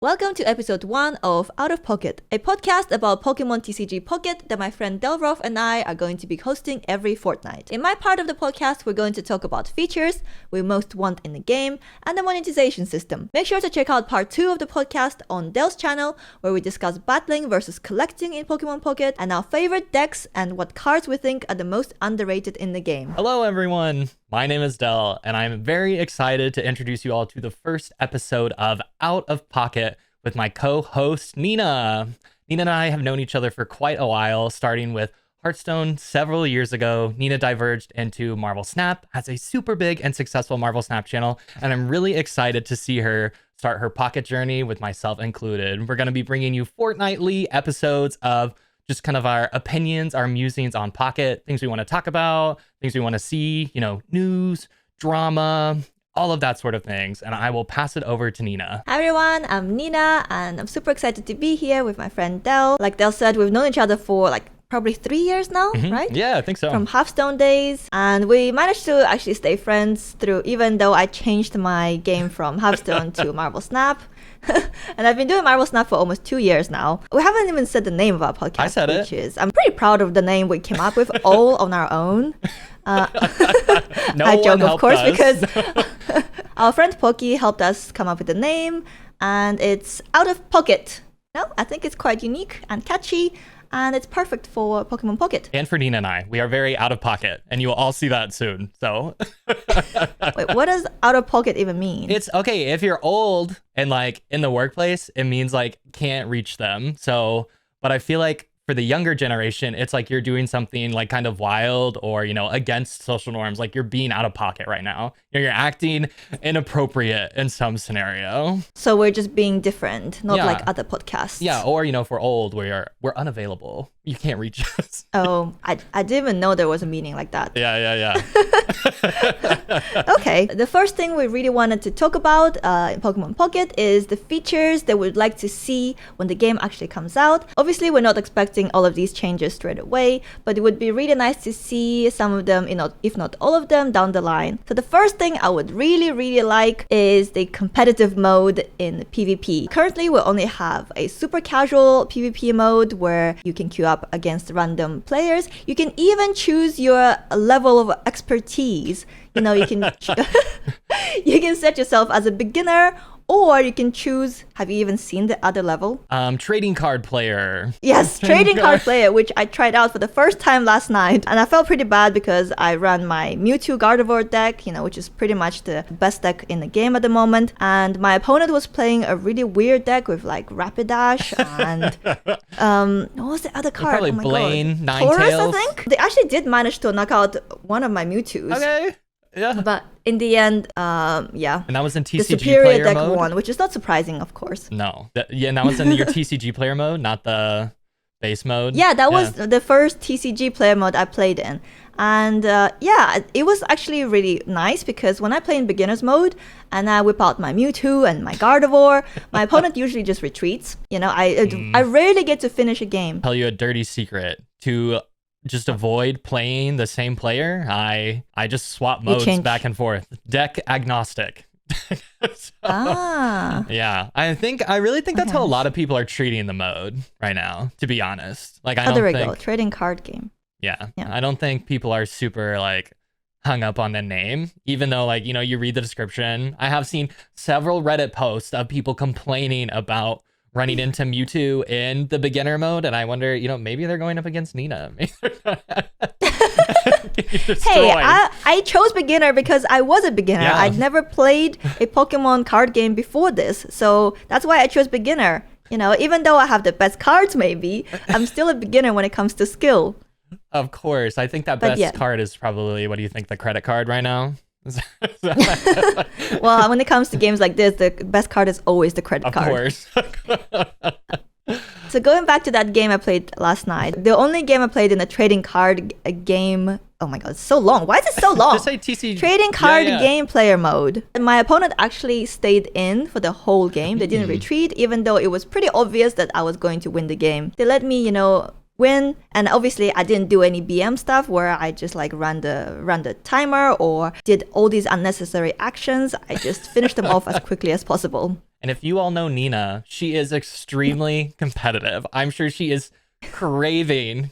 Welcome to episode 1 of Out of Pocket, a podcast about Pokemon TCG Pocket that my friend Delroth and I are going to be hosting every fortnight. In my part of the podcast, we're going to talk about features we most want in the game and the monetization system. Make sure to check out part 2 of the podcast on Del's channel, where we discuss battling versus collecting in Pokemon Pocket and our favorite decks and what cards we think are the most underrated in the game. Hello everyone, my name is Del, and I'm very excited to introduce you all to the first episode of Out of Pocket with my co-host Nina. Nina and I have known each other for quite a while, starting with Hearthstone several years ago. Nina diverged into Marvel Snap, has a super big and successful Marvel Snap channel, and I'm really excited to see her start her Pocket journey with myself included. We're going to be bringing you fortnightly episodes of just kind of our opinions, our musings on Pocket, things we want to talk about, things we want to see, news, drama, all of that sort of things. And I will pass it over to Nina. Hi everyone, I'm Nina, and I'm super excited to be here with my friend Del. Like Del said, we've known each other for probably 3 years now, right? Yeah, I think so. From Hearthstone days. And we managed to actually stay friends through, even though I changed my game from Hearthstone to Marvel Snap. And I've been doing Marvel Snap for almost 2 years now. We haven't even said the name of our podcast. I said which is, I'm pretty proud of the name we came up with all on our own. I joke, of course, because our friend Poki helped us come up with the name, and it's Out of Pocket. No, I think it's quite unique and catchy, and it's perfect for Pokemon Pocket. And for Nina and I, we are very out of pocket, and you will all see that soon. So, wait, what does out of pocket even mean? It's okay if you're old and in the workplace, it means can't reach them. So, but I feel like for the younger generation, it's you're doing something kind of wild or, against social norms. You're being out of pocket right now. You're acting inappropriate in some scenario. So we're just being different, not like other podcasts. Yeah, or, if we're old, we're unavailable. You can't reach us. Oh, I didn't even know there was a meaning like that. Yeah. Okay, the first thing we really wanted to talk about in Pokemon Pocket is the features that we'd like to see when the game actually comes out. Obviously, we're not expecting all of these changes straight away, but it would be really nice to see some of them, if not all of them, down the line. So the first thing I would really like is the competitive mode in PvP. Currently, we only have a super casual PvP mode where you can queue up against random players. You can even choose your level of expertise. You can you can set yourself as a beginner, or you can choose, have you even seen the other level? Trading card player. Yes, trading card player, which I tried out for the first time last night. And I felt pretty bad because I ran my Mewtwo Gardevoir deck, which is pretty much the best deck in the game at the moment. And my opponent was playing a really weird deck with Rapidash and what was the other card? Probably Blaine, Ninetales. Taurus, I think. They actually did manage to knock out one of my Mewtwo's. Okay. Yeah. But in the end, yeah. And that was in TCG the superior player deck mode? won, which is not surprising, of course. No. And that was in your TCG player mode, not the base mode? Yeah, that was the first TCG player mode I played in. And it was actually really nice because when I play in beginner's mode and I whip out my Mewtwo and my Gardevoir, my opponent usually just retreats. I rarely get to finish a game. Tell you a dirty secret. To just avoid playing the same player, I just swap modes back and forth. Deck agnostic. Yeah, I really think that's how a lot of people are treating the mode right now, to be honest. There we go, trading card game. Yeah, I don't think people are super hung up on the name, even though you read the description. I have seen several Reddit posts of people complaining about running into Mewtwo in the beginner mode, and I wonder, maybe they're going up against Nina. Hey, I chose beginner because I was a beginner. Yeah. I'd never played a Pokemon card game before this, so that's why I chose beginner. Even though I have the best cards, maybe I'm still a beginner when it comes to skill. Of course, I think that best card is probably, what do you think, the credit card right now? Well, when it comes to games like this, the best card is always the credit card. Of course. So going back to that game I played last night, the only game I played in a trading card game. Oh my god, it's so long. Why is it so long? Just say TCG. Trading card game player mode. And my opponent actually stayed in for the whole game. They didn't retreat, even though it was pretty obvious that I was going to win the game. They let me, win, and obviously I didn't do any BM stuff where I just ran the timer or did all these unnecessary actions. I just finished them off as quickly as possible. And if you all know Nina, she is extremely competitive. I'm sure she is craving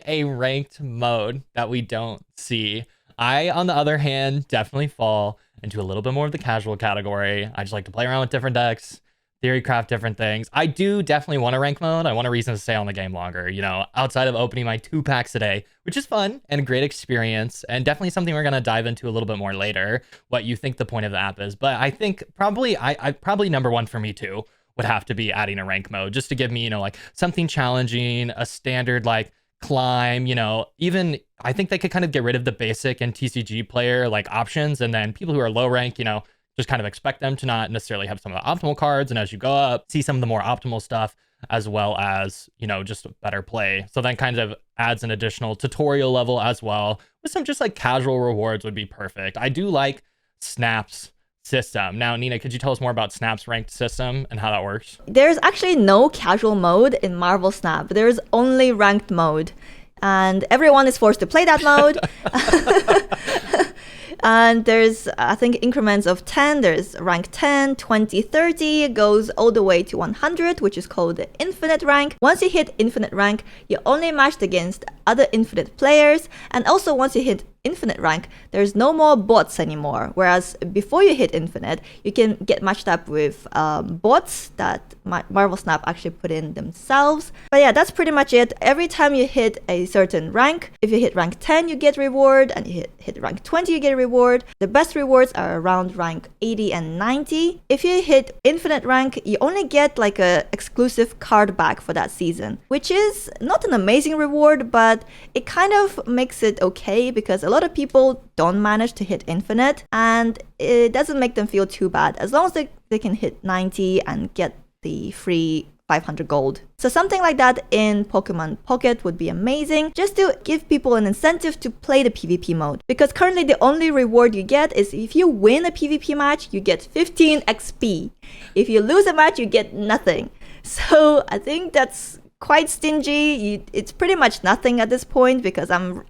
a ranked mode that we don't see. I, on the other hand, definitely fall into a little bit more of the casual category. I just like to play around with different decks, theory craft different things. I do definitely want a rank mode. I want a reason to stay on the game longer, you know, outside of opening my 2 packs a day, which is fun and a great experience, and definitely something we're going to dive into a little bit more later, what you think the point of the app is. But I think probably, I probably number one for me too would have to be adding a rank mode, just to give me, you know, like something challenging, a standard like climb, you know. Even I think they could kind of get rid of the basic and TCG player like options, and then people who are low rank, you know, just kind of expect them to not necessarily have some of the optimal cards, and as you go up, see some of the more optimal stuff, as well as, you know, just better play. So then kind of adds an additional tutorial level as well, with some just like casual rewards would be perfect. I do like Snap's system. Now, Nina, could you tell us more about Snap's ranked system and how that works? There's actually no casual mode in Marvel Snap. There's only ranked mode, and everyone is forced to play that mode. And there's, I think, increments of 10. There's rank 10, 20, 30. It goes all the way to 100, which is called the infinite rank. Once you hit infinite rank, you're only matched against other infinite players. And also, once you hit infinite rank, there's no more bots anymore. Whereas before you hit infinite, you can get matched up with bots that Marvel Snap actually put in themselves. But yeah, that's pretty much it. Every time you hit a certain rank, if you hit rank 10, you get reward, and you hit rank 20, you get a reward. The best rewards are around rank 80 and 90. If you hit infinite rank, you only get like a exclusive card back for that season, which is not an amazing reward, but it kind of makes it okay, because a lot of people don't manage to hit infinite, and it doesn't make them feel too bad as long as they can hit 90 and get the free 500 gold. So something like that in Pokemon Pocket would be amazing, just to give people an incentive to play the PvP mode. Because currently the only reward you get is if you win a PvP match, you get 15 XP. If you lose a match, you get nothing. So I think that's quite stingy. It's pretty much nothing at this point, because I'm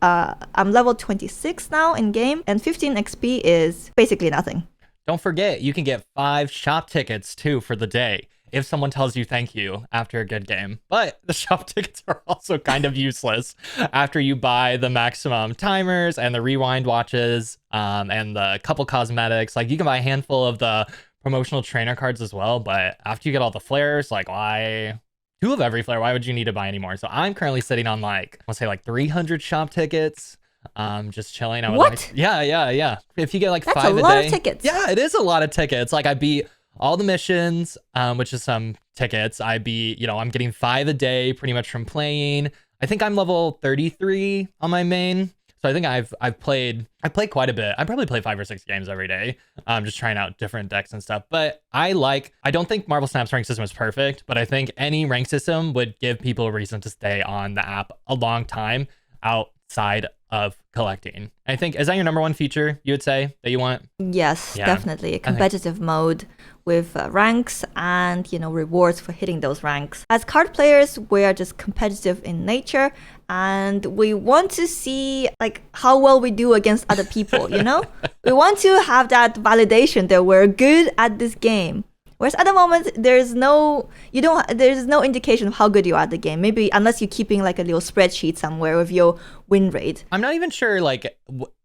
level 26 now in game, and 15 XP is basically nothing. Don't forget, you can get 5 shop tickets too for the day if someone tells you thank you after a good game. But the shop tickets are also kind of useless after you buy the maximum timers and the rewind watches, and the couple cosmetics. Like, you can buy a handful of the promotional trainer cards as well, but after you get all the flares, like, why? 2 of every flare, why would you need to buy any more? So I'm currently sitting on like, I want to say like 300 shop tickets. Just chilling. What? Yeah. If you get like That's 5 a day. That's a lot of tickets. Yeah, it is a lot of tickets. Like, I beat all the missions, which is some tickets. I beat, you know, I'm getting 5 a day pretty much from playing. I think I'm level 33 on my main. So I think I played quite a bit. I probably play 5 or 6 games every day. Just trying out different decks and stuff. But I don't think Marvel Snap's rank system is perfect, but I think any rank system would give people a reason to stay on the app a long time outside of collecting. I think, is that your number one feature you would say that you want? Yes, yeah, definitely. A competitive mode with ranks and, you know, rewards for hitting those ranks. As card players, we are just competitive in nature, and we want to see like how well we do against other people, you know? We want to have that validation that we're good at this game. Whereas at the moment, there's no indication of how good you are at the game. Maybe unless you're keeping like a little spreadsheet somewhere of your win rate. I'm not even sure, like,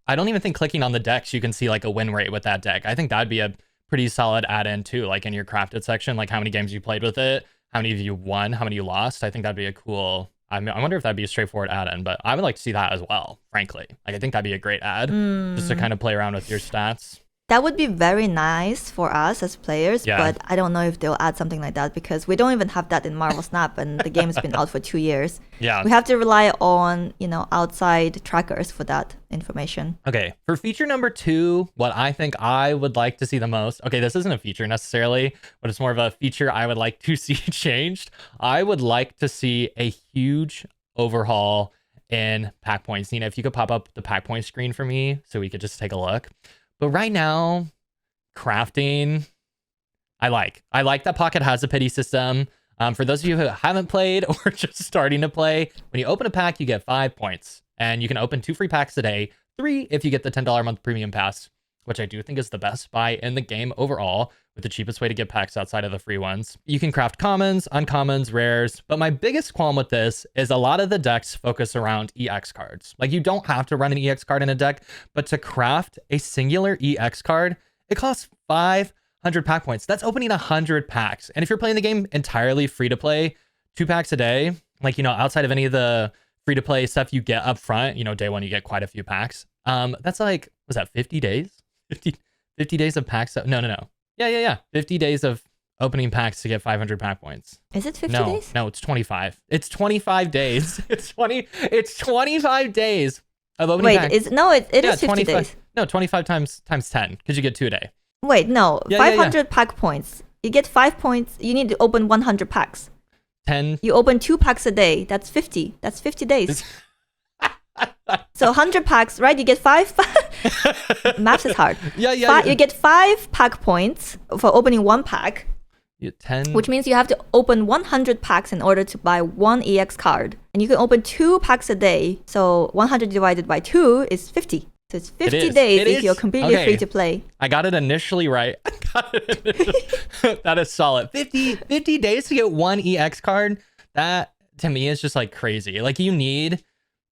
I don't even think clicking on the decks, you can see like a win rate with that deck. I think that'd be a pretty solid add-in too, like in your crafted section, like how many games you played with it, how many of you won, how many you lost. I think that'd be a cool, I wonder if that'd be a straightforward add-in, but I would like to see that as well, frankly. Like, I think that'd be a great add, just to kind of play around with your stats. That would be very nice for us as players, but I don't know if they'll add something like that, because we don't even have that in Marvel Snap, and the game's been out for 2 years. Yeah. We have to rely on, you know, outside trackers for that information. Okay, for feature number 2, what I think I would like to see the most, okay, this isn't a feature necessarily, but it's more of a feature I would like to see changed. I would like to see a huge overhaul in pack points. Nina, if you could pop up the pack point screen for me so we could just take a look. But right now, crafting, I like that Pocket has a pity system. For those of you who haven't played or just starting to play, when you open a pack, you get 5 points. And you can open 2 free packs a day, 3 if you get the $10 a month premium pass which I do think is the best buy in the game overall, with the cheapest way to get packs outside of the free ones. You can craft commons, uncommons, rares, but my biggest qualm with this is a lot of the decks focus around EX cards. Like, you don't have to run an EX card in a deck, but to craft a singular EX card, it costs 500 pack points. That's opening 100 packs. And if you're playing the game entirely free to play, 2 packs a day, like, outside of any of the free to play stuff you get up front, day one, you get quite a few packs. That's like, was that 50 days? 50 days of packs? No. Yeah. 50 days of opening packs to get 500 pack points. Is it 50 days? No, it's 25. It's 25 days. It's 25 days of opening packs. Wait, it is 50 days. No, 25 times 10, because you get 2 a day. Wait, no, 500 pack points. You get 5 points. You need to open 100 packs. 10. You open 2 packs a day. That's 50. That's 50 days. So 100 packs, right? You get 5. Maths is hard. Yeah. You get 5 pack points for opening 1 pack. You get 10. Which means you have to open 100 packs in order to buy 1 EX card. And you can open 2 packs a day. So 100 divided by 2 is 50. So it's 50 days if you're completely free to play. I got it initially right. That is solid. 50 days to get 1 EX card. That, to me, is just like crazy. Like, you need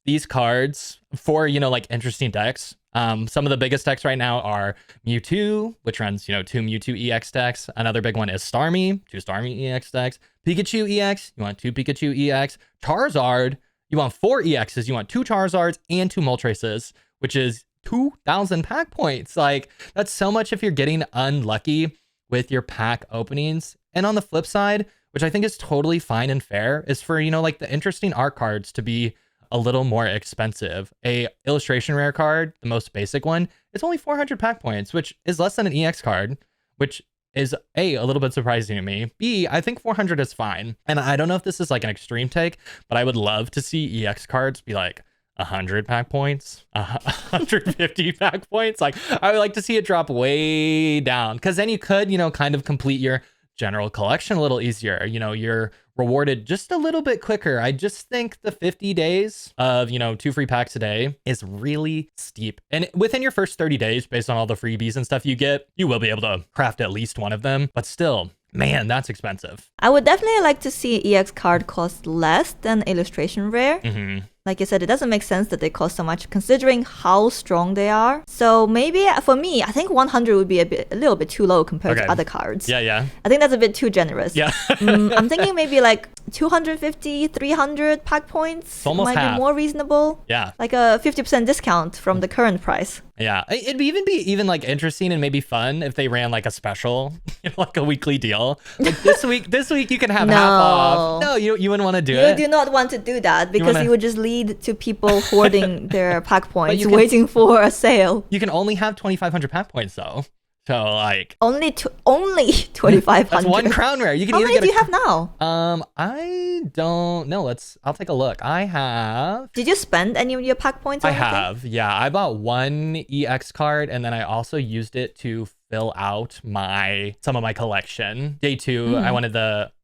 these cards for, like, interesting decks. Some of the biggest decks right now are Mewtwo, which runs, 2 Mewtwo EX decks. Another big one is Starmie, 2 Starmie EX decks. Pikachu EX, you want 2 Pikachu EX. Charizard, you want 4 EXs. You want 2 Charizards and 2 Moltres, which is 2,000 pack points. Like, that's so much if you're getting unlucky with your pack openings. And on the flip side, which I think is totally fine and fair, is for, like, the interesting art cards to be a little more expensive. A illustration rare card, the most basic one, it's only 400 pack points, which is less than an EX card, which is A, a little bit surprising to me. B, I think 400 is fine. And I don't know if this is like an extreme take, but I would love to see EX cards be like 100 pack points, 150 pack points. Like, I would like to see it drop way down, because then you could, kind of complete your general collection a little easier. You're rewarded just a little bit quicker. I just think the 50 days of, 2 free packs a day is really steep. And within your first 30 days, based on all the freebies and stuff you get, you will be able to craft at least one of them. But still, man, that's expensive. I would definitely like to see EX card cost less than illustration rare. Mm-hmm. Like I said, it doesn't make sense that they cost so much considering how strong they are. So maybe for me, I think 100 would be a little bit too low compared to other cards. Yeah. I think that's a bit too generous. Yeah. I'm thinking maybe like 250, 300 pack points might half. be more reasonable. Yeah. Like a 50% discount from the current price. Yeah, it'd even be like interesting and maybe fun if they ran like a special, like a weekly deal. Like this week you can have half off. No, you wouldn't want to do it. You do not want to do that, because it would just lead to people hoarding their pack points, waiting for a sale. You can only have 2,500 pack points though. So like only 2,500. That's 1 crown rare. You can How either many get do you have now? I don't know. I'll take a look. I have. Did you spend any of your pack points? I have. Yeah, I bought 1 EX card, and then I also used it to fill out some of my collection. Day 2, I wanted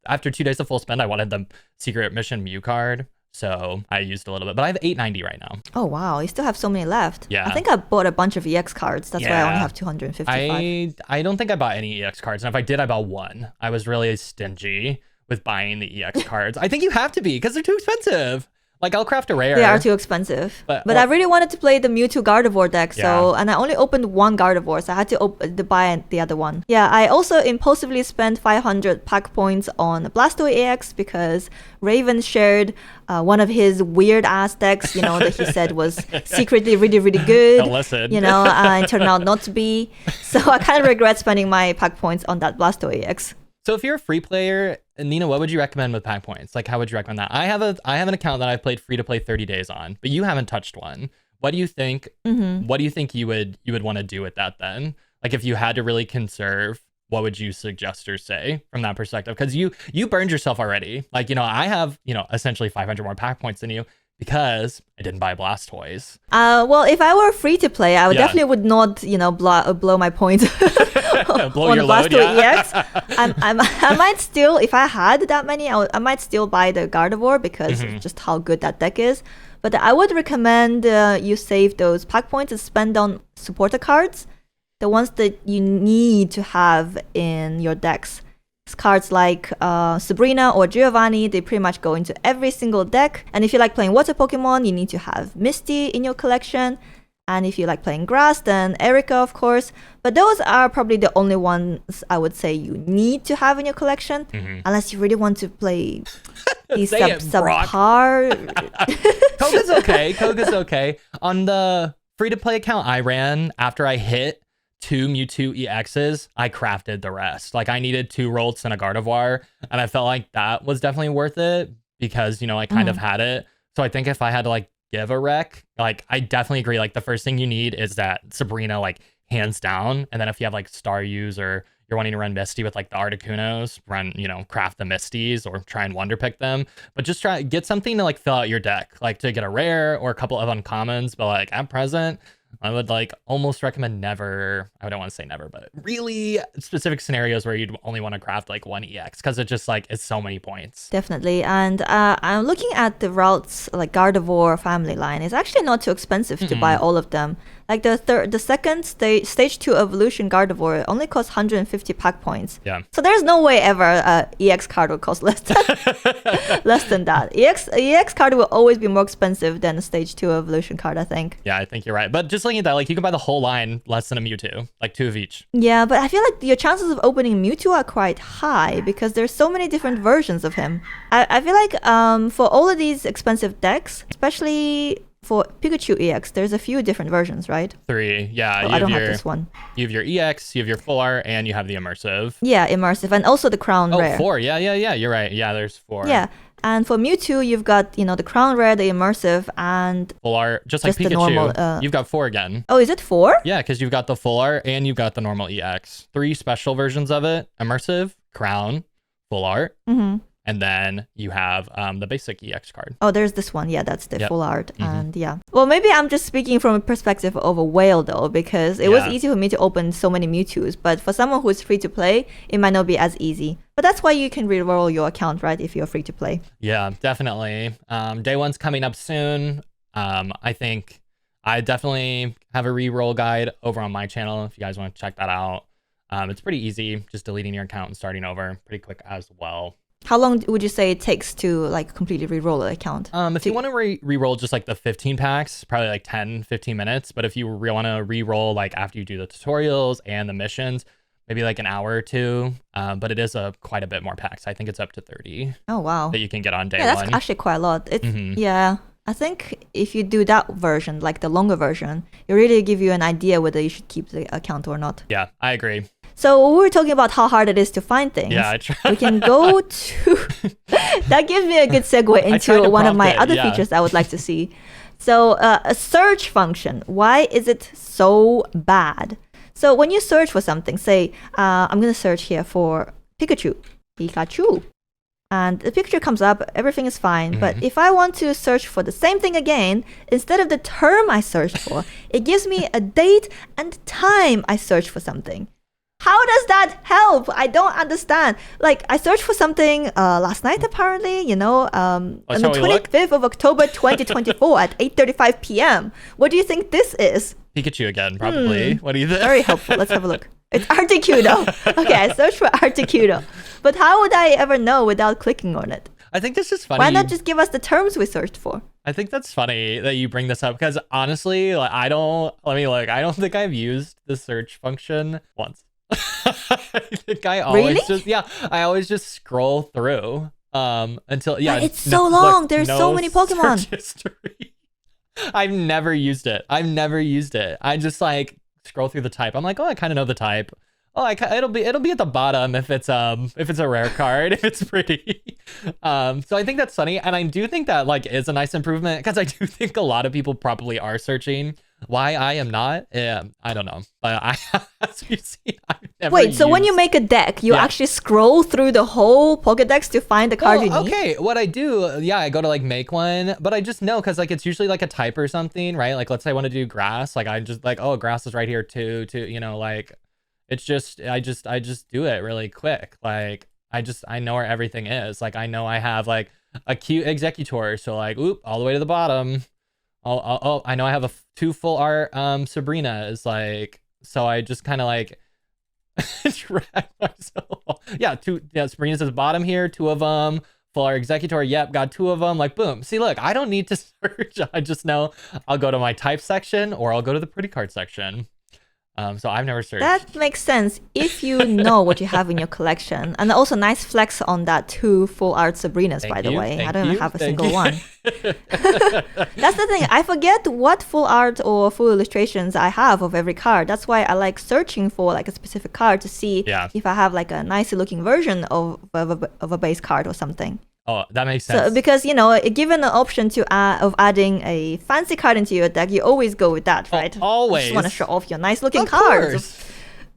after 2 days of full spend, I wanted the secret mission Mew card. So I used a little bit, but I have 890 right now. Oh, wow. You still have so many left. Yeah. I think I bought a bunch of EX cards. That's why I only have 255. I don't think I bought any EX cards. And if I did, I bought 1. I was really stingy with buying the EX cards. I think you have to be, because they're too expensive. Like, I'll craft a rare. They are too expensive. But I really wanted to play the Mewtwo Gardevoir deck, and I only opened 1 Gardevoir, so I had to buy the other one. Yeah, I also impulsively spent 500 pack points on Blastoise EX because Raven shared one of his weird-ass decks, that he said was secretly really, really good. Don't listen. And turned out not to be. So I kind of regret spending my pack points on that Blastoise EX. So if you're a free player, Nina, what would you recommend with pack points? Like, how would you recommend that? I have an account that I've played free to play 30 days on, but you haven't touched one. What do you think? Mm-hmm. What do you think you would want to do with that then? Like, if you had to really conserve, what would you suggest or say from that perspective? Because you burned yourself already. Like, I have essentially 500 more pack points than you, because I didn't buy Blastoise. Well, if I were free to play, I would definitely would not, blow my points blow on your Blastoise load, EX. I might still, if I had that many, I might still buy the Gardevoir because of just how good that deck is. But I would recommend you save those pack points and spend on supporter cards. the ones that you need to have in your decks. Cards like Sabrina or Giovanni, they pretty much go into every single deck. And if you like playing water Pokemon, you need to have Misty in your collection. And if you like playing grass, then Erica, of course. But those are probably the only ones I would say you need to have in your collection, unless you really want to play these subpar. Koga's okay. Koga's okay. On the free-to-play account I ran, after I hit 2 Mewtwo EXs, I crafted the rest. Like, I needed 2 Rolts and a Gardevoir, and I felt like that was definitely worth it because, you know, I kind of had it. So I think if I had to, like, give a rec, like, I definitely agree. Like, the first thing you need is that Sabrina, like, hands down. And then if you have, like, Staryus or you're wanting to run Misty with, like, the Articunos, run, you know, craft the Misties or try and Wonder Pick them. But just try get something to, like, fill out your deck, like, to get a rare or a couple of uncommons. But, like, at present, I would like almost recommend never. I don't want to say never, but really specific scenarios where you'd only want to craft like 1 EX because it just like it's so many points. Definitely. And I'm looking at the routes like Gardevoir family line. It's actually not too expensive to buy all of them. Like the second stage 2 evolution Gardevoir only costs 150 pack points. Yeah. So there's no way ever EX card will cost less than less than that. EX card will always be more expensive than a stage 2 evolution card, I think. Yeah, I think you're right. But just looking at that, like you can buy the whole line less than a Mewtwo, like 2 of each. Yeah, but I feel like your chances of opening Mewtwo are quite high because there's so many different versions of him. I feel like for all of these expensive decks, especially for Pikachu EX, there's a few different versions, right? 3, yeah. Oh, I don't have this one. You have your EX, you have your full art, and you have the immersive. Yeah, immersive, and also the crown rare. 4, yeah, you're right. Yeah, there's 4. Yeah, and for Mewtwo, you've got, you know, the crown rare, the immersive, and full art, just like Pikachu. The normal, you've got 4 again. Oh, is it 4? Yeah, because you've got the full art and you've got the normal EX. 3 special versions of it: immersive, crown, full art. And then you have the basic EX card. Oh, there's this one. Yeah, that's the full art. And yeah. Well, maybe I'm just speaking from a perspective of a whale, though, because it was easy for me to open so many Mewtwo's. But for someone who is free to play, it might not be as easy. But that's why you can reroll your account, right, if you're free to play. Yeah, definitely. Day 1's coming up soon. I think I definitely have a reroll guide over on my channel if you guys want to check that out. It's pretty easy, just deleting your account and starting over. Pretty quick as well. How long would you say it takes to like completely re-roll an account? If you want to re-roll just like the 15 packs, probably like 10-15 minutes. But if you want to re-roll like after you do the tutorials and the missions, maybe like an hour or 2. But it is quite a bit more packs. I think it's up to 30. Oh, wow. That you can get on day 1. Yeah, that's actually quite a lot. It's yeah. I think if you do that version, like the longer version, it really give you an idea whether you should keep the account or not. Yeah, I agree. So we were talking about how hard it is to find things. Yeah, we can go to... That gives me a good segue into one of my other features I would like to see. So a search function. Why is it so bad? So when you search for something, say, I'm going to search here for Pikachu. And the picture comes up, everything is fine. But if I want to search for the same thing again, instead of the term I searched for, it gives me a date and time I searched for something. How does that help? I don't understand. Like, I searched for something last night, apparently, you know, on the 25th of October, 2024 at 8:35 p.m. What do you think this is? Pikachu again, probably. What do you think? Very helpful. Let's have a look. It's Articuno. Okay, I searched for Articuno. But how would I ever know without clicking on it? I think this is funny. Why not just give us the terms we searched for? I think that's funny that you bring this up because honestly, like, I don't think I've used the search function once. I think I always just scroll through until but it's so long. There's so many Pokemon. Search history. I've never used it. I just like scroll through the type. I'm like, oh, I kind of know the type. Oh, it'll be at the bottom if it's a rare card, if it's pretty. So I think that's funny, and I do think that like is a nice improvement because I do think a lot of people probably are searching. Why I am not, I don't know. But as you see, I've never Wait, so when you make a deck, you actually scroll through the whole Pokedex to find the card you need? Okay, what I do, I go to like make one, but I just know because like it's usually like a type or something, right? Like let's say I want to do grass, like I just like, oh, grass is right here too, you know, like it's just I just do it really quick. Like I know where everything is. Like I know I have like a cute Executor, so like all the way to the bottom. Oh, I know I have 2 full art Sabrina is like So I just kind of like drag myself. Yeah, Sabrina's at the bottom here, 2 of them. Full Art Executor, yep, got 2 of them. Like, boom. See, look, I don't need to search. I just know I'll go to my type section or I'll go to the pretty card section. So I've never searched. That makes sense if you know what you have in your collection. And also nice flex on that 2 full art Sabrinas, by the way. I don't even have a single one. That's the thing. I forget what full art or full illustrations I have of every card. That's why I like searching for like a specific card to see if I have like a nicer looking version of a base card or something. Oh, that makes sense. So, because, given an option of adding a fancy card into your deck, you always go with that, right? Always. You just want to show off your nice looking cards. Course.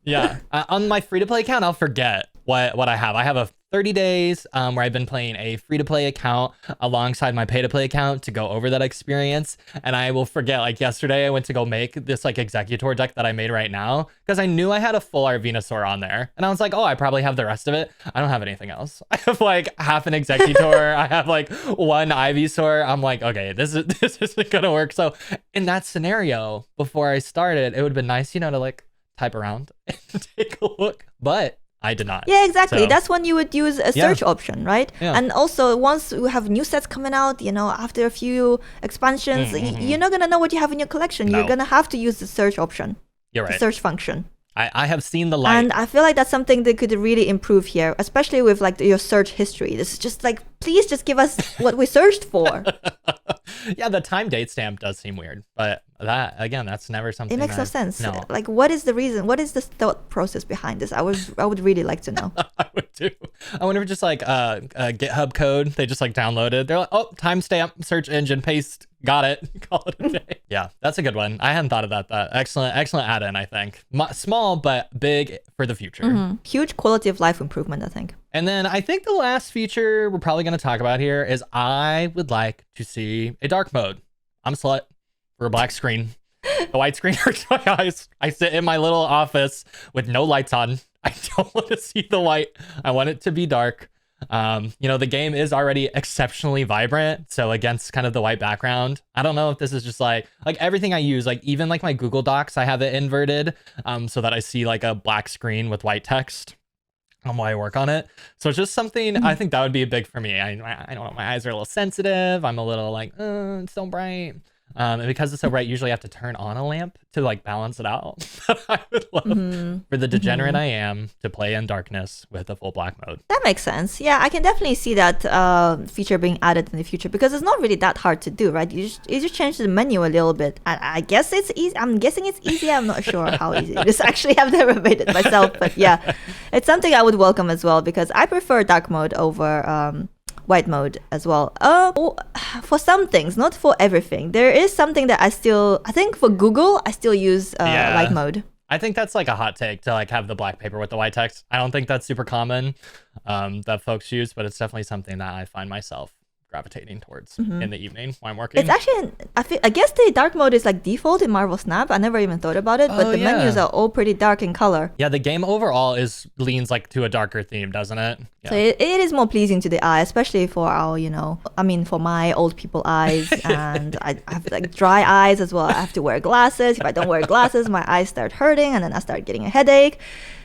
Yeah. On my free-to-play account, I'll forget what I have. I have a 30 days where I've been playing a free-to-play account alongside my pay-to-play account to go over that experience. And I will forget, like yesterday, I went to go make this like Executor deck that I made right now because I knew I had a full art Venusaur on there. And I was like, oh, I probably have the rest of it. I don't have anything else. I have like half an Executor. I have like 1 Ivysaur. I'm like, okay, this isn't gonna work. So in that scenario, before I started, it would have been nice, to like type around and take a look. But I did not. Yeah, exactly. So, that's when you would use a search option, right? Yeah. And also, once we have new sets coming out, after a few expansions, you're not going to know what you have in your collection. No. You're going to have to use the search option. You're right. The search function. I have seen the light. And I feel like that's something that could really improve here, especially with like your search history. This is just like, please just give us what we searched for. Yeah, the time date stamp does seem weird, but that again, that's never something. It makes no sense. No. Like, what is the reason? What is the thought process behind this? I would really like to know. I would too. I wonder if just like a GitHub code they just like downloaded. They're like, oh, timestamp, search engine, paste, got it, call it a day. Yeah, that's a good one. I hadn't thought of that. Excellent add-in. I think small but big for the future. Huge quality of life improvement, I think. And then I think the last feature we're probably going to talk about here is I would like to see a dark mode. I'm a slut for a black screen. The white screen hurts my eyes. I sit in my little office with no lights on. I don't want to see the white. I want it to be dark. The game is already exceptionally vibrant. So against kind of the white background, I don't know if this is just like everything I use, like even like my Google Docs, I have it inverted so that I see like a black screen with white text while I work on it. So it's just something I think that would be a big for me. I don't know, my eyes are a little sensitive. I'm a little like, it's so bright. And because it's so bright, usually I have to turn on a lamp to like balance it out. I would love for the degenerate I am to play in darkness with a full black mode. That makes sense. Yeah, I can definitely see that feature being added in the future because it's not really that hard to do, right? You just change the menu a little bit. I guess it's easy. I'm guessing it's easy. I'm not sure how easy it is. Actually, I've never made it myself, but yeah, it's something I would welcome as well because I prefer dark mode over white mode as well. For some things, not for everything. There is something that I think for Google, I still use light mode. I think that's like a hot take to like have the black paper with the white text. I don't think that's super common that folks use, but it's definitely something that I find myself gravitating towards in the evening when I'm working. It's actually, I guess the dark mode is like default in Marvel Snap. I never even thought about it, but the menus are all pretty dark in color. Yeah, the game overall leans like to a darker theme, doesn't it? Yeah. So it is more pleasing to the eye, especially for our, for my old people eyes, and I have like dry eyes as well. I have to wear glasses. If I don't wear glasses, my eyes start hurting, and then I start getting a headache.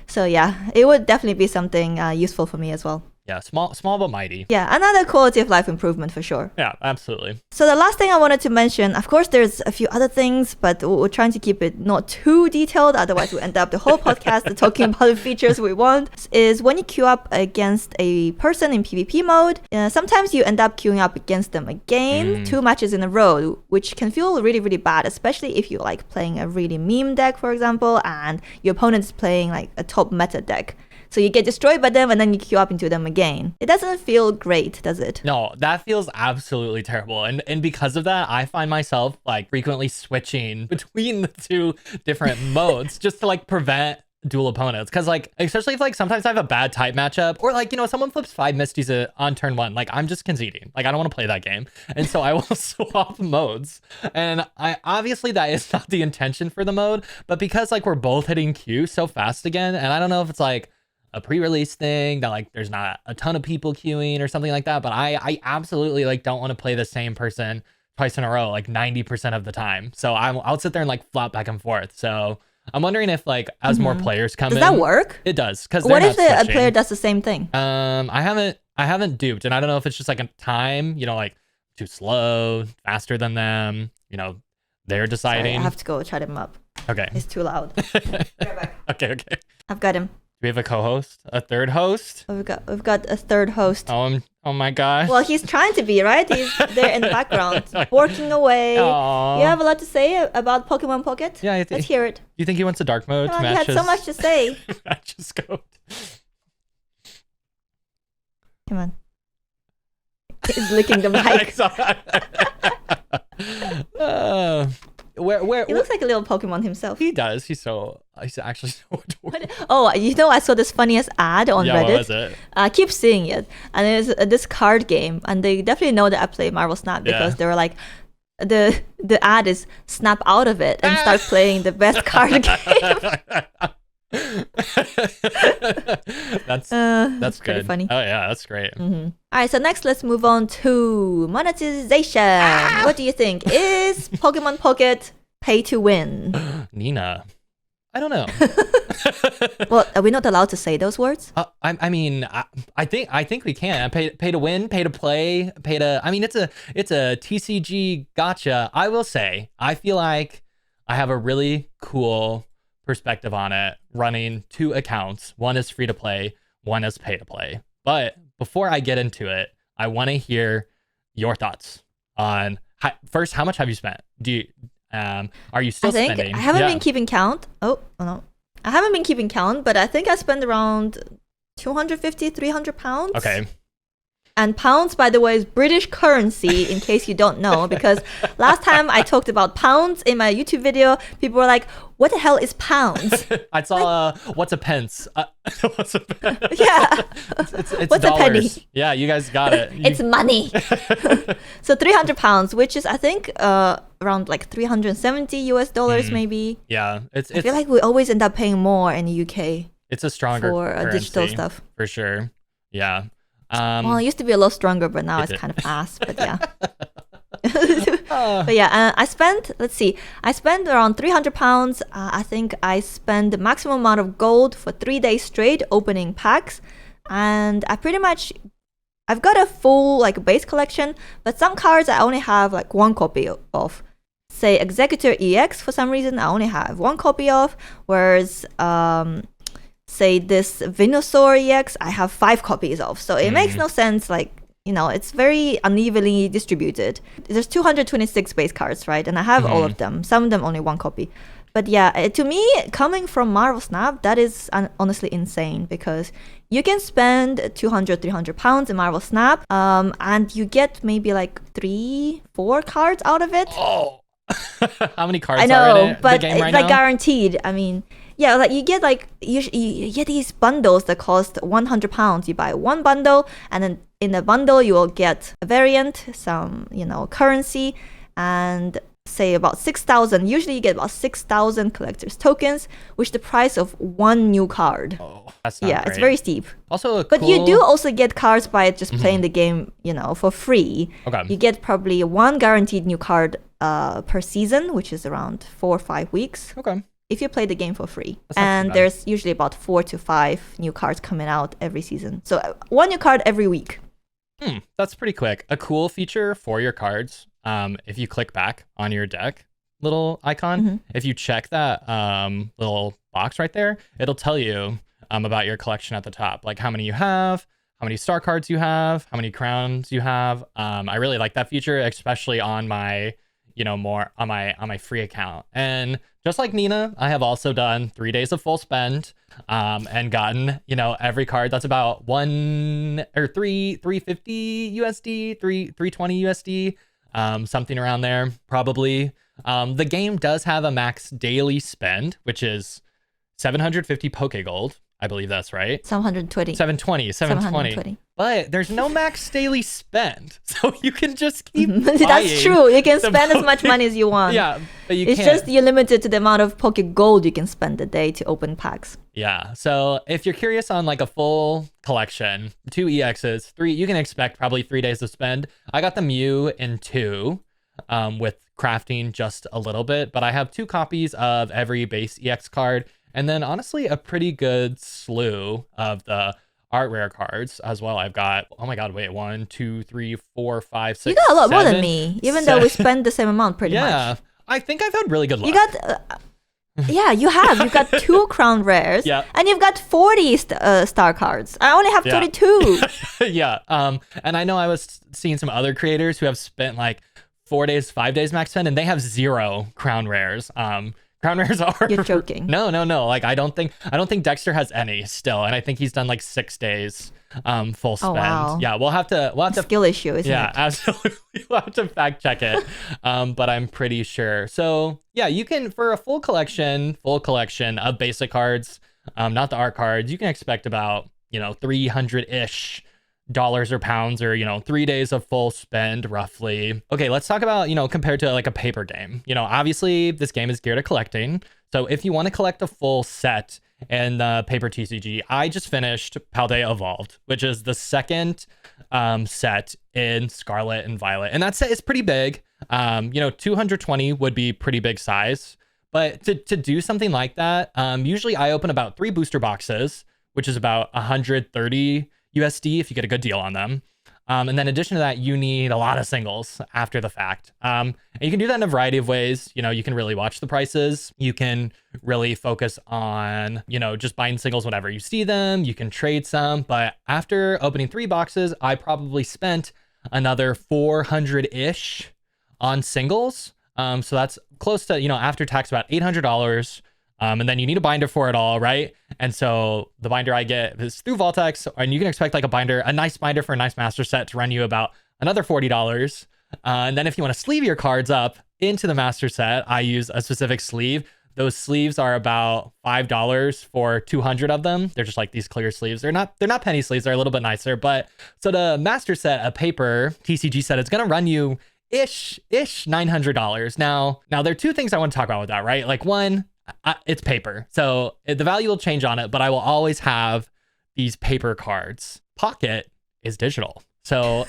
So yeah, it would definitely be something useful for me as well. Yeah, small but mighty. Yeah, another quality of life improvement for sure. Yeah, absolutely. So the last thing I wanted to mention, of course, there's a few other things, but we're trying to keep it not too detailed. Otherwise, we end up the whole podcast talking about the features we want. Is when you queue up against a person in PvP mode, sometimes you end up queuing up against them again, 2 matches in a row, which can feel really, really bad, especially if you like playing a really meme deck, for example, and your opponent is playing like a top meta deck. So you get destroyed by them and then you queue up into them again. It doesn't feel great, does it? No, that feels absolutely terrible. And because of that, I find myself like frequently switching between the 2 different modes just to like prevent dual opponents. Cause like, especially if like sometimes I have a bad type matchup or like, someone flips 5 Misties on turn 1, like I'm just conceding. Like I don't want to play that game. And so I will swap modes. And obviously that is not the intention for the mode, but because like we're both hitting Q so fast again, and I don't know if it's like a pre-release thing that like there's not a ton of people queuing or something like that, but I absolutely like don't want to play the same person twice in a row like 90% of the time. So I'll sit there and like flop back and forth. So I'm wondering if like as more players come in. Does that work? It does, because What if a player does the same thing? I haven't duped, and I don't know if it's just like a time, like too slow, faster than them, they're deciding. Sorry, I have to go chat him up. Okay. It's too loud. Okay. I've got him. Do we have a co-host? A third host? Oh, we've got a third host. Oh my gosh. Well, he's trying to be, right? He's there in the background, working away. Aww. You have a lot to say about Pokemon Pocket? Yeah, let's hear it. You think he wants a dark mode to Come on, match you had so much to say. match his code. Come on. He's licking the mic. He looks like a little Pokemon himself. He does. He's actually so adorable. Oh, I saw this funniest ad on Reddit. What was it? I keep seeing it, and it's this card game, and they definitely know that I play Marvel Snap because they were like, the ad is snap out of it and start playing the best card game. That's good. Pretty funny. Oh yeah, that's great. All right, so next let's move on to monetization. What do you think? Is Pokemon Pocket pay to win? Nina, I don't know. Well, are we not allowed to say those words? I mean, I think we can pay to win, pay to play, pay to. I mean, it's a TCG gotcha. I will say, I feel like I have a really cool perspective on it, running 2 accounts. One is free to play, one is pay to play. But before I get into it, I want to hear your thoughts on first, how much have you spent? Are you still spending? I haven't been keeping count. Oh no, I haven't been keeping count, but I think I spend around 250, 300 pounds. Okay. And pounds, by the way, is British currency, in case you don't know, because last time I talked about pounds in my YouTube video, people were like, what the hell is pounds? I saw, what's a pence? What's a pence? Yeah. It's what's dollars. A penny? Yeah, you guys got it. It's money. So 300 pounds, which is, I think, around like 370 US dollars maybe. Yeah. I feel like we always end up paying more in the UK. It's a stronger for currency, digital stuff. For sure. Yeah. Well, it used to be a lot stronger, but now it's kind of ass. But yeah. But yeah, I spent around 300 pounds. I think I spent the maximum amount of gold for 3 days straight opening packs. And I've got a full like base collection, but some cards I only have like 1 copy of. Say Executor EX, for some reason, I only have 1 copy of, whereas say this Venusaur EX, I have 5 copies of. So it makes no sense, like, it's very unevenly distributed. There's 226 base cards, right? And I have all of them. Some of them only 1 copy. But yeah, to me, coming from Marvel Snap, that is honestly insane, because you can spend 200, 300 pounds in Marvel Snap, and you get maybe like 3-4 cards out of it. Oh, how many cards I know, are in but the game right it's like now? Guaranteed. I mean, yeah, like you get like you get these bundles that cost 100 pounds. You buy 1 bundle, and then in the bundle you will get a variant, some currency, and say about 6,000. Usually you get about 6,000 collector's tokens, which is the price of 1 new card. Oh, that's not great. It's very steep. Also, but you do also get cards by just playing the game, for free. Okay. You get probably 1 guaranteed new card per season, which is around 4 or 5 weeks. Okay. If you play the game for free. That's not too And bad. there's usually about 4 to 5 new cards coming out every season. So 1 new card every week. That's pretty quick. A cool feature for your cards, if you click back on your deck little icon, if you check that little box right there, it'll tell you about your collection at the top, like how many you have, how many star cards you have, how many crowns you have. I really like that feature, especially on my more on my free account. And just like Nina, I have also done 3 days of full spend and gotten every card that's about 350 USD, 320 USD, something around there probably. The game does have a max daily spend, which is 750 Poke Gold. I believe that's right. 720. But there's no max daily spend, so you can just keep That's true. You can spend as much money as you want. Yeah, but it's just you're limited to the amount of Poke Gold you can spend a day to open packs. Yeah, so if you're curious on like a full collection, 2 EXs, 3, you can expect probably 3 days of spend. I got the Mew in 2 with crafting just a little bit, but I have 2 copies of every base EX card, and then honestly a pretty good slew of the art rare cards as well. I've got, oh my god, wait, 1, 2, 3, 4, 5, 6, You got a lot more than 7, me, even though we spend the same amount pretty much. Yeah, I think I've had really good luck. You got, yeah, you have. You've got 2 crown rares, Yeah. and you've got 40 star cards. I only have 32. Yeah. And I know I was seeing some other creators who have spent like 4 days, 5 days max spend, and they have 0 crown rares. Crown rares are. You're joking. No. Like I don't think Dexter has any still, and I think he's done like 6 days full spend. Oh, wow. Yeah, we'll have to Skill issue, isn't yeah, it? absolutely. We'll have to fact check it. But I'm pretty sure. So yeah, you can, for a full collection of basic cards, not the art cards, you can expect about, 300-ish dollars or pounds, or 3 days of full spend roughly. Okay, let's talk about, compared to like a paper game. Obviously this game is geared at collecting. So if you want to collect a full set in the paper TCG, I just finished Paldea Evolved, which is the second set in Scarlet and Violet. And that set is pretty big. 220 would be pretty big size. But to do something like that, usually I open about 3 booster boxes, which is about 130 USD if you get a good deal on them. And then in addition to that, you need a lot of singles after the fact. And you can do that in a variety of ways. You can really watch the prices. You can really focus on, just buying singles whenever you see them. You can trade some. But after opening 3 boxes, I probably spent another 400-ish on singles. So that's close to, after tax, about $800. And then you need a binder for it all, right? And so the binder I get is through Voltex, and you can expect like a nice binder for a nice master set to run you about another $40. And then if you want to sleeve your cards up into the master set, I use a specific sleeve. Those sleeves are about $5 for 200 of them. They're just like these clear sleeves. They're not penny sleeves. They're a little bit nicer. But so the master set, a paper TCG set, it's going to run you ish $900. Now there are 2 things I want to talk about with that, right? Like one, it's paper, so the value will change on it, but I will always have these paper cards. Pocket is digital, so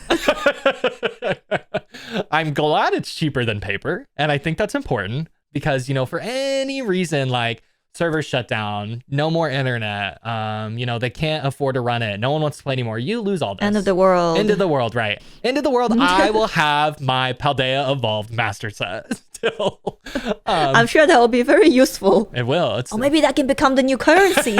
I'm glad it's cheaper than paper, and I think that's important because for any reason, like servers shut down, no more internet, they can't afford to run it, no one wants to play anymore, you lose all this. End of the world, right? End of the world. I will have my Paldea Evolved master set still. I'm sure that will be very useful. It will. Or maybe that can become the new currency.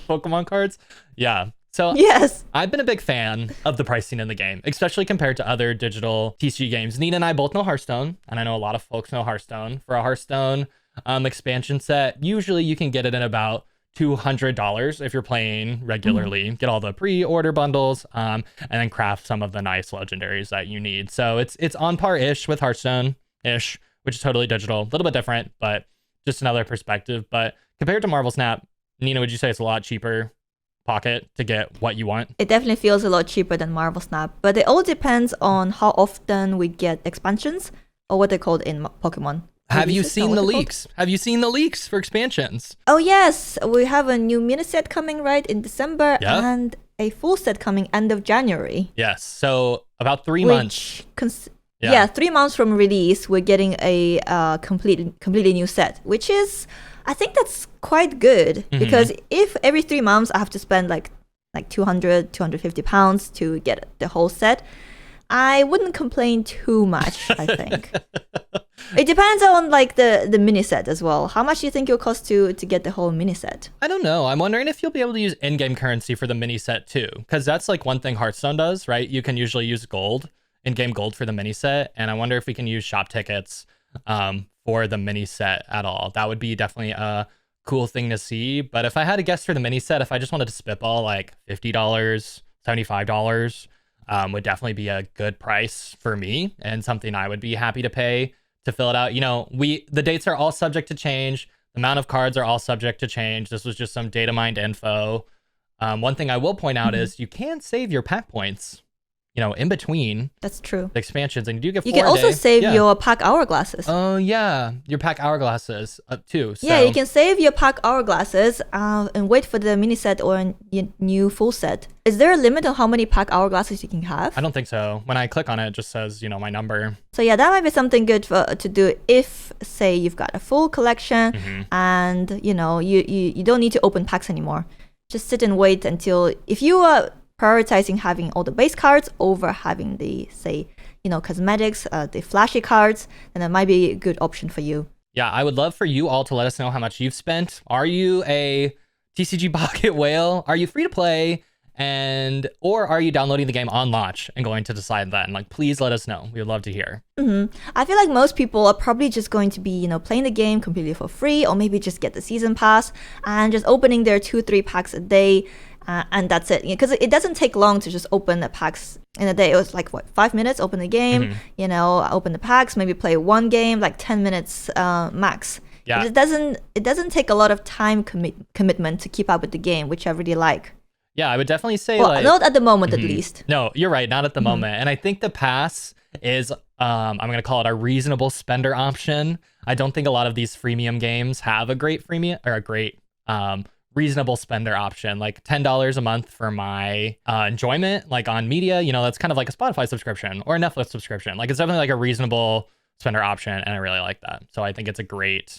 Pokemon cards. Yeah. So yes, I've been a big fan of the pricing in the game, especially compared to other digital TCG games. Nina and I both know Hearthstone, and I know a lot of folks know Hearthstone. For a Hearthstone expansion set, usually you can get it in about $200 if you're playing regularly. Get all the pre-order bundles, and then craft some of the nice legendaries that you need. So it's on par-ish with Hearthstone-ish, which is totally digital, a little bit different, but just another perspective. But compared to Marvel Snap, Nina, would you say it's a lot cheaper Pocket to get what you want? It definitely feels a lot cheaper than Marvel Snap, but it all depends on how often we get expansions, or what they're called in Pokemon. Have you seen the leaks? Have you seen the leaks for expansions? Oh yes, we have a new mini set coming right in December, and a full set coming end of January. Yes, so about 3 months. 3 months from release, we're getting a completely new set, which is, I think that's quite good, because if every 3 months I have to spend like 250 pounds to get the whole set, I wouldn't complain too much, I think. It depends on like the mini set as well. How much do you think it'll cost to get the whole mini set? I don't know. I'm wondering if you'll be able to use in-game currency for the mini set too, because that's like one thing Hearthstone does, right? You can usually use gold, in-game gold for the mini set, and I wonder if we can use shop tickets for the mini set at all. That would be definitely a cool thing to see. But if I had to guess for the mini set, if I just wanted to spitball like $50, $75, would definitely be a good price for me and something I would be happy to pay to fill it out. The dates are all subject to change. The amount of cards are all subject to change. This was just some data mined info. One thing I will point out is you can save your pack points. in between That's true. the expansions, and you do get You 4 can a also day. save Yeah. your pack hourglasses. Oh yeah, your pack hourglasses too. So. Yeah, you can save your pack hourglasses and wait for the mini set or new full set. Is there a limit on how many pack hourglasses you can have? I don't think so. When I click on it, it just says, my number. So yeah, that might be something good to do if, say, you've got a full collection and you don't need to open packs anymore. Just sit and wait until, if you are prioritizing having all the base cards over having the, say, cosmetics, the flashy cards, then that might be a good option for you. Yeah, I would love for you all to let us know how much you've spent. Are you a TCG Pocket whale? Are you free to play? Or are you downloading the game on launch and going to decide that? And please let us know. We would love to hear. I feel like most people are probably just going to be, playing the game completely for free, or maybe just get the season pass and just opening their 2-3 packs a day. And that's it. Because it doesn't take long to just open the packs in a day. It was 5 minutes, open the game, open the packs, maybe play one game, 10 minutes max. Yeah. But it doesn't take a lot of time commitment to keep up with the game, which I really like. Yeah, I would definitely say not at the moment at least. No, you're right. Not at the moment. And I think the pass is, I'm going to call it a reasonable spender option. I don't think a lot of these freemium games have a great freemium or a great reasonable spender option. $10 a month for my enjoyment, on media, that's kind of like a Spotify subscription or a Netflix subscription. It's definitely a reasonable spender option, and I really like that. So I think it's a great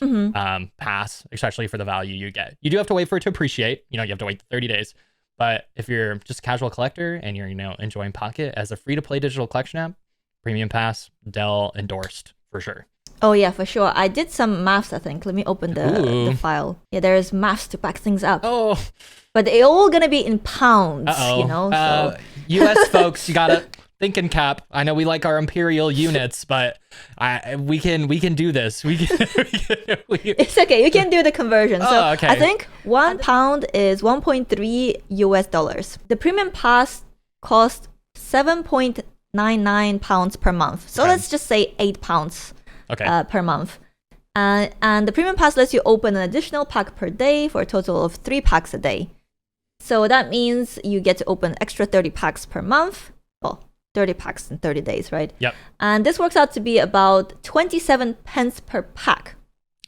pass, especially for the value you get. You do have to wait for it to appreciate. You have to wait 30 days. But if you're just a casual collector and you're, enjoying Pocket as a free-to-play digital collection app, Premium Pass, Dell endorsed for sure. Oh yeah, for sure. I did some maths, I think. Let me open the file. Yeah, there's maths to back things up. Oh. But they're all gonna be in pounds, So. US folks, you gotta think in cap. I know we like our imperial units, but we can do this. It's okay. You can do the conversion. So okay. I think £1 is $1.3. The premium pass costs £7.99 per month. So let's just say £8 per month. And the premium pass lets you open an additional pack per day for a total of 3 packs a day. So that means you get to open extra 30 packs per month. Well, 30 packs in 30 days, right? Yep. And this works out to be about 27 pence per pack.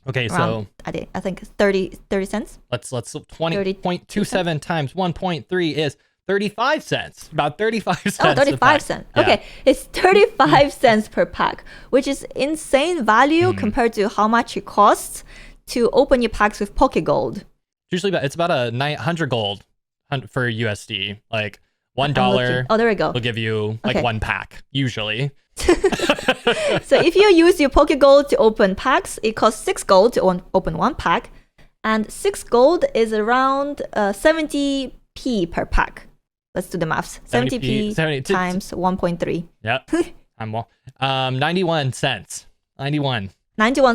Okay, Around, so I think 30 cents. Let's 20.27 times 1.3 is 35 cents. About 35 cents. Oh, 35 cents. Yeah. Okay, it's 35 cents per pack, which is insane value compared to how much it costs to open your packs with Pocket Gold. Usually it's about a 900 gold for USD. $1 there we go. will give you one pack usually. So if you use your Pocket Gold to open packs, it costs 6 gold to open 1 pack, and 6 gold is around 70p per pack. Let's do the maths. 70p times 1.3. Yep. I'm 91 cents. 91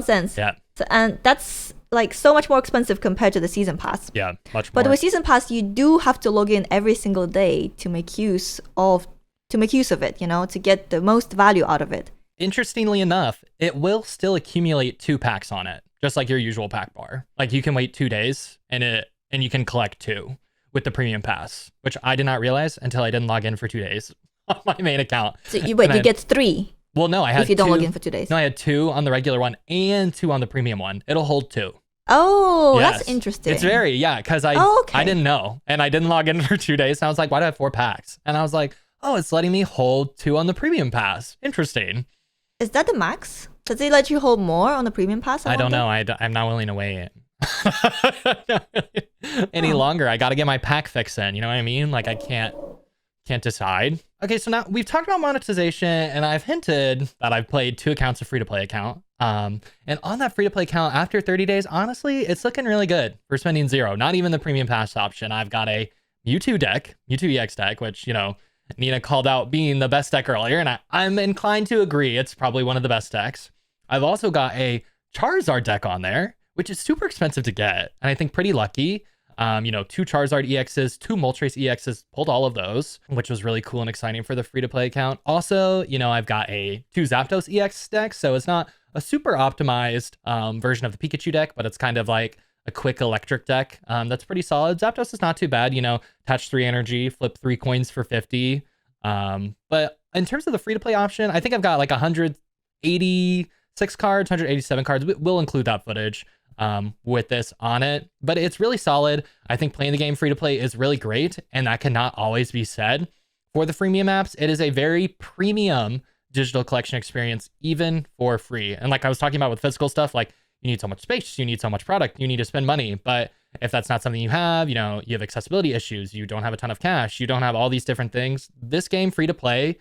cents. Yeah. So, and that's so much more expensive compared to the season pass. Yeah, much more. But with season pass, you do have to log in every single day to make use of it, to get the most value out of it. Interestingly enough, it will still accumulate 2 packs on it, just like your usual pack bar. You can wait 2 days and you can collect 2 with the premium pass, which I did not realize until I didn't log in for 2 days on my main account. So you get 3. Well, no, I had if you don't 2, log in for 2 days. No, I had 2 on the regular one and 2 on the premium one. It'll hold 2. Oh, Yes. That's interesting. It's because I didn't know, and I didn't log in for 2 days. And I was like, why do I have 4 packs? And I was like, oh, it's letting me hold 2 on the premium pass. Interesting. Is that the max? Does it let you hold more on the premium pass? I don't know. I'm not willing to weigh it any longer. I got to get my pack fix in. You know what I mean? I can't decide. Okay, so now we've talked about monetization, and I've hinted that I've played 2 accounts of free-to-play account. And on that free-to-play account, after 30 days, honestly, it's looking really good for spending 0. Not even the premium pass option. I've got a Mewtwo EX deck, which, Nina called out being the best deck earlier, and I'm inclined to agree. It's probably one of the best decks. I've also got a Charizard deck on there, which is super expensive to get, and I think pretty lucky. 2 Charizard EXs, 2 Moltres EXs, pulled all of those, which was really cool and exciting for the free-to-play account. Also, I've got 2 Zapdos EX decks, so it's not a super optimized version of the Pikachu deck, but it's kind of like a quick electric deck that's pretty solid. Zapdos is not too bad, attach 3 energy, flip 3 coins for 50. But in terms of the free-to-play option, I think I've got like 186 cards, 187 cards. We'll include that footage with this on it, but it's really solid. I think playing the game free-to-play is really great, and that cannot always be said. For the freemium apps, it is a very premium digital collection experience, even for free. And like I was talking about with physical stuff, like you need so much space, you need so much product, you need to spend money. But if that's not something you have, you have accessibility issues, you don't have a ton of cash, you don't have all these different things, this game free to play,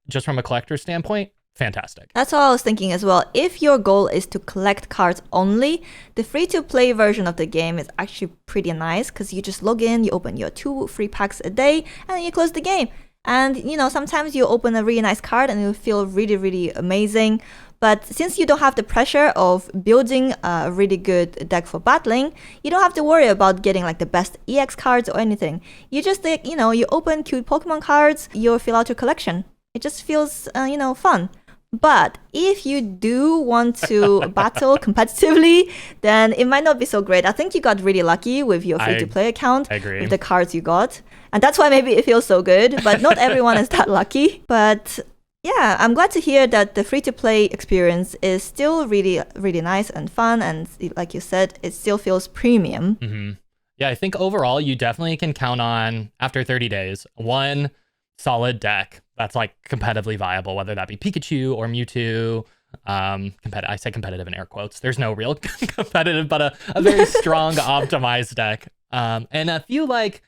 just from a collector's standpoint, fantastic. That's all I was thinking as well. If your goal is to collect cards only, the free-to-play version of the game is actually pretty nice because you just log in, you open your 2 free packs a day, and then you close the game. And, sometimes you open a really nice card and you feel really, really amazing. But since you don't have the pressure of building a really good deck for battling, you don't have to worry about getting like the best EX cards or anything. You just, you open cute Pokemon cards, you fill out your collection. It just feels, fun. But if you do want to battle competitively, then it might not be so great. I think you got really lucky with your free-to-play account, with the cards you got. And that's why maybe it feels so good, but not everyone is that lucky. But yeah, I'm glad to hear that the free-to-play experience is still really, really nice and fun. And like you said, it still feels premium. Mm-hmm. Yeah, I think overall, you definitely can count on, after 30 days, one solid deck that's like competitively viable, whether that be Pikachu or Mewtwo. I say competitive in air quotes. There's no real competitive, but a very strong optimized deck. And a few like,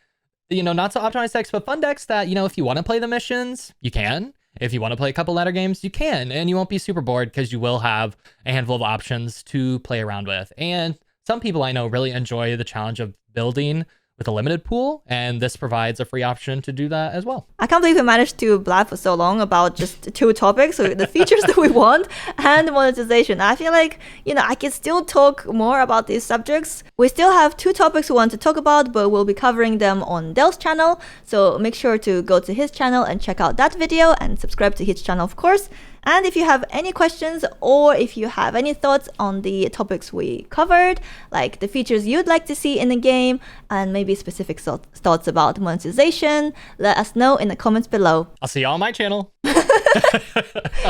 not so optimized decks, but fun decks that, if you want to play the missions, you can. If you want to play a couple ladder games, you can. And you won't be super bored because you will have a handful of options to play around with. And some people I know really enjoy the challenge of building with a limited pool, and this provides a free option to do that as well. I can't believe we managed to blab for so long about just 2 topics, so the features that we want and monetization. I feel like, I can still talk more about these subjects. We still have 2 topics we want to talk about, but we'll be covering them on Dell's channel. So make sure to go to his channel and check out that video and subscribe to his channel, of course. And if you have any questions or if you have any thoughts on the topics we covered, like the features you'd like to see in the game and maybe specific thoughts about monetization, let us know in the comments below. I'll see you on my channel.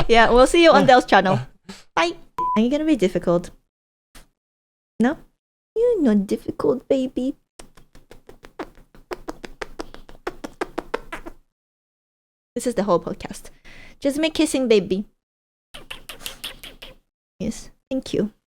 Yeah, we'll see you on Dell's channel. Bye. Are you going to be difficult? No? You're not difficult, baby. This is the whole podcast. Just me kissing baby. Yes, thank you.